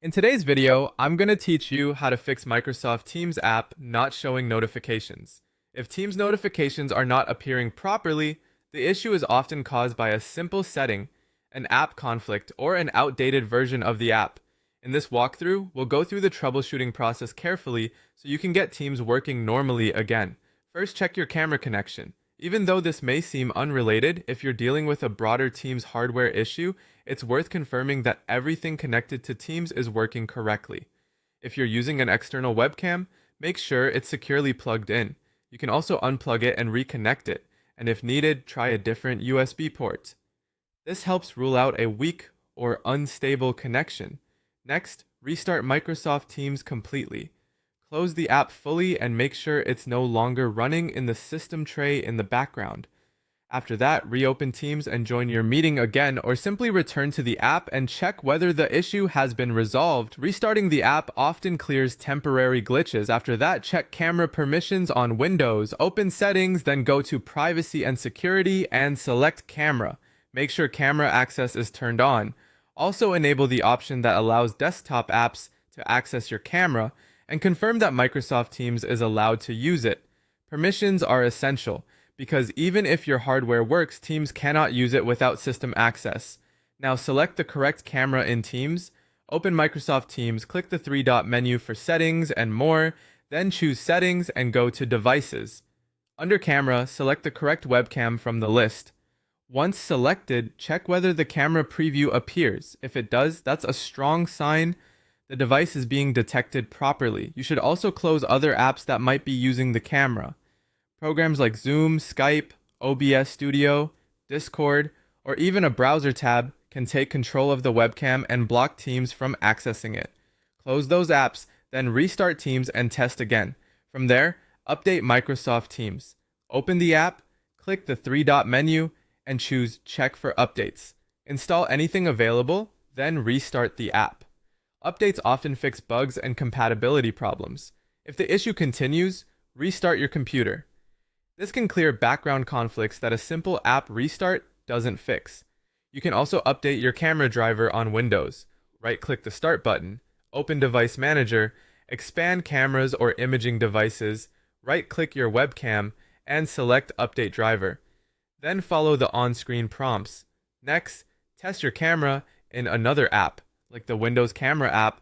In today's video, I'm going to teach you how to fix Microsoft Teams app not showing notifications. If Teams notifications are not appearing properly, the issue is often caused by a simple setting, an app conflict, or an outdated version of the app. In this walkthrough, we'll go through the troubleshooting process carefully so you can get Teams working normally again. First, check your camera connection. Even though this may seem unrelated, if you're dealing with a broader Teams hardware issue, it's worth confirming that everything connected to Teams is working correctly. If you're using an external webcam, make sure it's securely plugged in. You can also unplug it and reconnect it, and if needed, try a different USB port. This helps rule out a weak or unstable connection. Next, restart Microsoft Teams completely. Close the app fully and make sure it's no longer running in the system tray in the background. After that, reopen Teams and join your meeting again, or simply return to the app and check whether the issue has been resolved. Restarting the app often clears temporary glitches. After that, check camera permissions on Windows, open settings, then go to privacy and security and select camera. Make sure camera access is turned on. Also enable the option that allows desktop apps to access your camera and confirm that Microsoft Teams is allowed to use it. Permissions are essential, because even if your hardware works, Teams cannot use it without system access. Now select the correct camera in Teams, open Microsoft Teams, click the three-dot menu for Settings and More, then choose Settings and go to Devices. Under Camera, select the correct webcam from the list. Once selected, check whether the camera preview appears. If it does, that's a strong sign the device is being detected properly. You should also close other apps that might be using the camera. Programs like Zoom, Skype, OBS Studio, Discord, or even a browser tab can take control of the webcam and block Teams from accessing it. Close those apps, then restart Teams and test again. From there, update Microsoft Teams. Open the app, click the three-dot menu, and choose Check for Updates. Install anything available, then restart the app. Updates often fix bugs and compatibility problems. If the issue continues, restart your computer. This can clear background conflicts that a simple app restart doesn't fix. You can also update your camera driver on Windows. Right-click the Start button, open Device Manager, expand cameras or imaging devices, right-click your webcam, and select Update Driver. Then follow the on-screen prompts. Next, test your camera in another app, like the Windows Camera app,